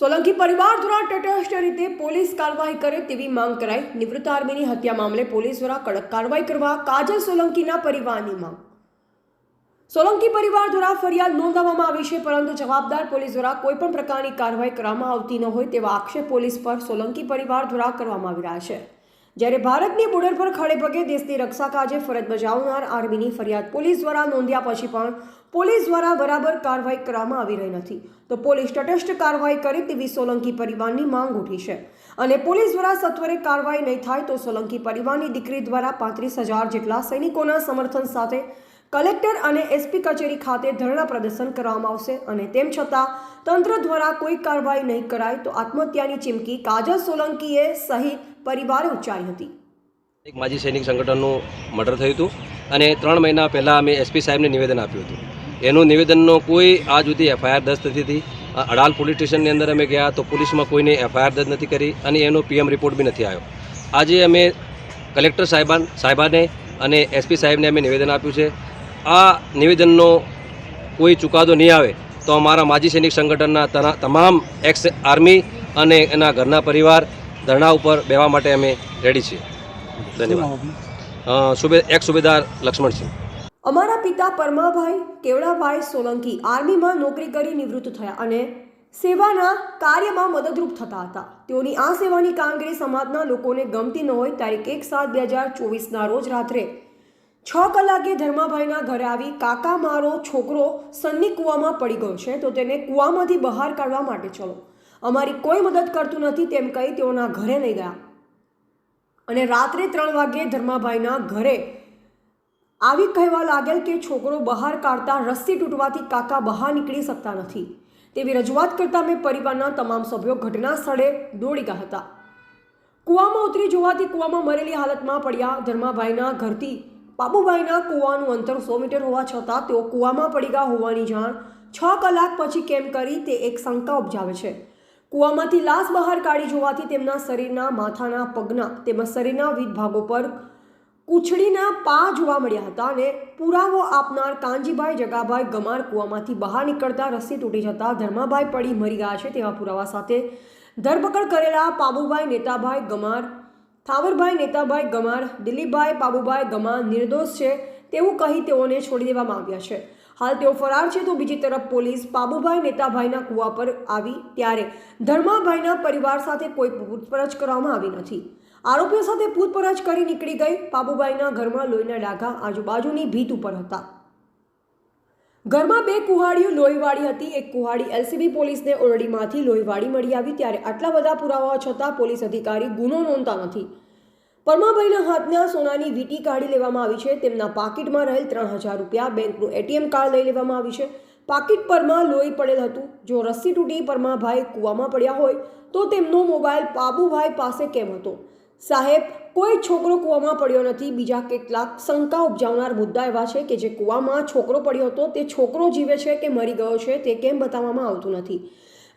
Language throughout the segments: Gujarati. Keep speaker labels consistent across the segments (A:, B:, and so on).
A: સોલંકી પરિવાર દ્વારા તટસ્થ રીતે પોલીસ કાર્યવાહી કરે તેવી માંગ કરાઈ। નિવૃત્ત આર્મીની હત્યા મામલે પોલીસ દ્વારા કડક કાર્યવાહી કરવા કાજલ સોલંકીના પરિવારની માંગ। સોલંકી પરિવાર દ્વારા ફરિયાદ નોંધાવવામાં આવી છે, પરંતુ જવાબદાર પોલીસ દ્વારા કોઈપણ પ્રકારની કાર્યવાહી કરવામાં આવતી ન હોય તેવા આક્ષેપ પોલીસ પર સોલંકી પરિવાર દ્વારા કરવામાં આવી રહ્યા છે। જ્યારે ભારતની બોર્ડર પર ખડે પગે દેશની રક્ષા કાજે ફરજ બજાવનાર આર્મીની ફરિયાદ પોલીસ દ્વારા નોંધ્યા પછી પણ પોલીસ દ્વારા બરાબર કાર્યવાહી કરવામાં આવી રહી નથી, તો પોલીસ તટસ્થ કાર્યવાહી કરે તેવી સોલંકી પરિવારની માંગ ઉઠી છે। અને પોલીસ દ્વારા સત્વરે કાર્યવાહી નહીં થાય તો સોલંકી પરિવારની દીકરી દ્વારા 35,000 જેટલા સૈનિકોના સમર્થન સાથે કલેક્ટર અને એસપી કચેરી ખાતે ધરણા પ્રદર્શન કરવામાં આવશે। અને તેમ છતાં તંત્ર દ્વારા કોઈ કાર્યવાહી નહીં કરાય તો આત્મહત્યાની ચીમકી કાજલ સોલંકીએ સહિત પરિવારે ઉચ્ચારી હતી।
B: એક માજી સૈનિક સંગઠનનું મર્ડર થયું હતું અને 3 મહિના પહેલાં અમે એસપી સાહેબને નિવેદન આપ્યું હતું। એનું નિવેદનનો કોઈ આજ સુધી એફઆઈઆર દર્જ થતી હતી। અડાલ પોલીસ સ્ટેશનની અંદર અમે ગયા તો પોલીસમાં કોઈને એફઆઈઆર દર્જ નથી કરી અને એનો પીએમ રિપોર્ટ બી નથી આવ્યો। આજે અમે કલેક્ટર સાહેબાને અને એસપી સાહેબને અમે નિવેદન આપ્યું છે। આ નિવેદનનો કોઈ ચુકાદો નહીં આવે તો અમારા માજી સૈનિક સંગઠનના તમામ એક્સ આર્મી અને એના ઘરના પરિવાર ધરણા ઉપર બેવા માટે અમે રેડી છીએ। ધન્યવાદ। એક્સ સુબેદાર લક્ષ્મણસિંહ।
A: અમારા પિતા પરમાભાઈ કેવડાભાઈ સોલંકી આર્મીમાં નોકરી કરી નિવૃત્ત થયા અને સેવાના કાર્યમાં મદદરૂપ થતા હતા। તેઓની આ સેવાની કામગીરી સમાજના લોકોને ગમતી ન હોય તારીખ 1/7/2024ના રોજ રાત્રે 6 કલાકે ધર્માભાઈના ઘરે આવી કાકા મારો છોકરો સન્ની કૂવામાં પડી ગયો છે તો તેને કૂવામાંથી બહાર કાઢવા માટે ચલો, અમારી કોઈ મદદ કરતું નથી તેમ કહી તેઓના ઘરે લઈ ગયા અને રાત્રે 3 વાગ્યે ધર્માભાઈના ઘરે આવી કહેવા લાગેલ કે છોકરો બહાર કાઢતા રસ્સી તૂટવાથી કાકા બહાર નીકળી શકતા નથી તેવી રજૂઆત કરતા મેં પરિવારના તમામ સભ્યો ઘટના સ્થળે દોડી ગયા હતા। કૂવામાં ઉતરી જોવાથી કૂવામાં મરેલી હાલતમાં પડ્યા ધર્માભાઈના ઘરથી બાબુભાઈના કૂવાનું અંતર 100 મીટર હોવા છતાં તેઓ કૂવામાં પડી ગયા હોવાની જાણ 6 કલાક પછી કેમ કરી તે એક શંકા ઉપજાવે છે। કૂવામાંથી લાશ બહાર કાઢી જોવાથી તેમના શરીરના માથાના પગના તેમજ શરીરના વિવિધ ભાગો પર કૂછડીના પા જોવા મળ્યા હતા અને પુરાવો આપનાર કાંજીભાઈ જગાભાઈ ગમાર કૂવામાંથી બહાર નીકળતા રસ્સી તૂટી જતા ધર્માભાઈ પડી મરી ગયા છે તેવા પુરાવા સાથે ધરપકડ કરેલા પાબુભાઈ નેતાભાઈ ગમાર, થાવરભાઈ નેતાભાઈ ગમાર, દિલીપભાઈ પાબુભાઈ ગમાર નિર્દોષ છે તેવું કહી તેઓને છોડી દેવામાં આવ્યા છે। હાલ તેઓ ફરાર છે તો બીજી તરફ પોલીસ પાબુભાઈ નેતાભાઈના કૂવા પર આવી ત્યારે ધર્માભાઈના પરિવાર સાથે કોઈ પૂછપરછ કરવામાં આવી નથી। આરોપીઓ સાથે પૂછપરછ કરી નીકળી ગઈ। પાબુભાઈના ઘરમાં લોહીના ડાઘા આજુબાજુની ભીત ઉપર હતા। ઘરમાં 2 કુહાડીઓ લોહીવાળી હતી। એક કુહાડી એલસીબી પોલીસને ઓરડીમાંથી લોહીવાળી મળી આવી ત્યારે આટલા બધા પુરાવાઓ છતાં પોલીસ અધિકારી ગુનો નોંધતા નથી। પરમાભાઈના હાથના સોનાની વીંટી કાઢી લેવામાં આવી છે। તેમના પાકીટમાં રહેલ 3,000 રૂપિયા, બેંકનું એટીએમ કાર્ડ લઈ લેવામાં આવી છે। પાકીટ પરમાં લોહી પડેલ હતું। જો રસ્સી તૂટી પરમાભાઈ કૂવામાં પડ્યા હોય તો તેમનો મોબાઈલ પાબુભાઈ પાસે કેમ હતો? સાહેબ, કોઈ છોકરો કૂવામાં પડ્યો નથી। બીજા કેટલાક શંકા ઉપજાવનાર મુદ્દા એવા છે કે જે કૂવામાં છોકરો પડ્યો હતો તે છોકરો જીવે છે કે મરી ગયો છે તે કેમ બતાવવામાં આવતું નથી।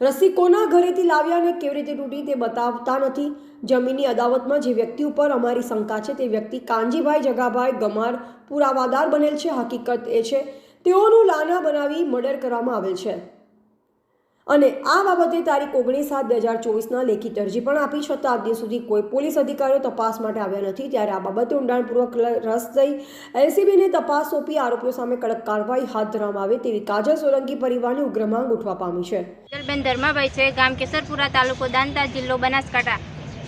A: રસ્સી કોના ઘરેથી લાવ્યા અને કેવી રીતે તૂટી તે બતાવતા નથી। જમીનની અદાવતમાં જે વ્યક્તિ ઉપર અમારી શંકા છે તે વ્યક્તિ કાંજીભાઈ જગાભાઈ ગમાર પુરાવાદાર બનેલ છે। હકીકત એ છે તેઓનું લાના બનાવી મર્ડર કરવામાં આવેલ છે અને આ બાબતે તારીખ 19/7/2024ના લેખિત અરજી પણ આપી છતાં આજ દિન સુધી કોઈ પોલીસ અધિકારીઓ તપાસ માટે આવ્યા નથી। ત્યારે આ બાબતે ઊંડાણપૂર્વક રસ લઈ એલસીબીને તપાસ સોંપી આરોપીઓ સામે કડક કાર્યવાહી હાથ ધરવામાં આવે તેવી કાજલ સોલંકી પરિવારની ઉગ્ર માંગ ઉઠવા પામી છે।
C: બેન ધર્માભાઈ છે, ગામ કેસરપુરા, તાલુકો દાંતા, જિલ્લો બનાસકાંઠા।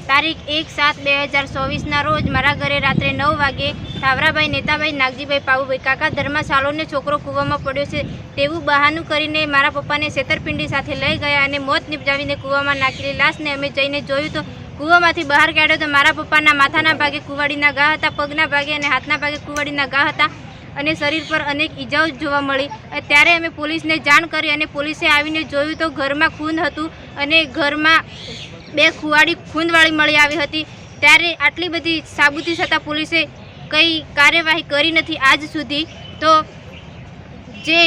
C: તારીખ 1/7/2024ના રોજ મારા ઘરે રાત્રે 9 વાગે થાવરાભાઈ નેતાભાઈ નાગજીભાઈ પાબુભાઈ કાકા ધર્મા સાલોને છોકરો કૂવામાં પડ્યો છે તેવું બહાનું કરીને મારા પપ્પાને છેતરપિંડી સાથે લઈ ગયા અને મોત નિપજાવીને કૂવામાં નાખેલી લાશને અમે જઈને જોયું તો કૂવામાંથી બહાર કાઢ્યો તો મારા પપ્પાના માથાના ભાગે કુવાડીના ઘા હતા, પગના ભાગે અને હાથના ભાગે કુવાડીના ઘા હતા અને શરીર પર અનેક ઈજાઓ જોવા મળી। ત્યારે અમે પોલીસને જાણ કરી અને પોલીસે આવીને જોયું તો ઘરમાં ખૂન હતું અને ઘરમાં 2 કુવાડી ખૂનવાળી મળી આવી હતી। ત્યારે આટલી બધી સાબુતી છતાં પોલીસે કંઈ કાર્યવાહી કરી નથી આજ સુધી। તો જે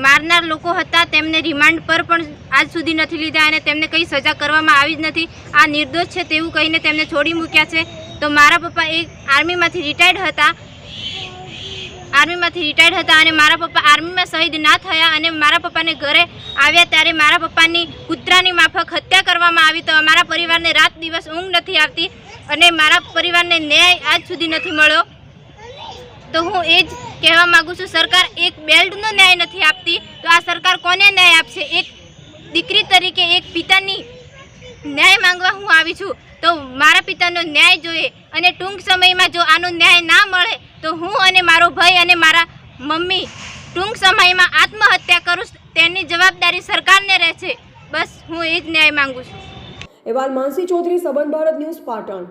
C: મારનાર લોકો હતા તેમને રિમાન્ડ પર પણ આજ સુધી નથી લીધા અને તેમને કંઈ સજા કરવામાં આવી જ નથી। આ નિર્દોષ છે તેવું કહીને તેમને છોડી મૂક્યા છે। તો મારા પપ્પા એક આર્મીમાંથી રિટાયર્ડ હતા અને મારા પપ્પા આર્મીમાં શહીદ ના થયા અને મારા પપ્પાને ઘરે આવ્યા ત્યારે મારા પપ્પાની કૂતરાની માફક હત્યા કરવામાં આવી તો અમારા પરિવારને રાત દિવસ ઊંઘ નથી આવતી અને મારા પરિવારને ન્યાય આજ સુધી નથી મળ્યો. તો હું એ જ કહેવા માગું છું, સરકાર એક બેલ્ટનો ન્યાય નથી આપતી તો આ સરકાર કોને ન્યાય આપશે? એક દીકરી તરીકે એક પિતાની ન્યાય માંગવા હું આવી છું, તો મારા પિતાનો ન્યાય જોઈએ અને ટૂંક સમયમાં જો આનો ન્યાય ના મળે તો હું અને મારો ભાઈ અને મારા મમ્મી ટૂંક સમયમાં આત્મહત્યા કરું, તેની જવાબદારી સરકારને રહેશે. બસ હું એ જ ન્યાય માંગુ છું.
A: અહેવાલ માનસી ચૌધરી, સંબંધ ભારત ન્યૂઝ, પાટણ.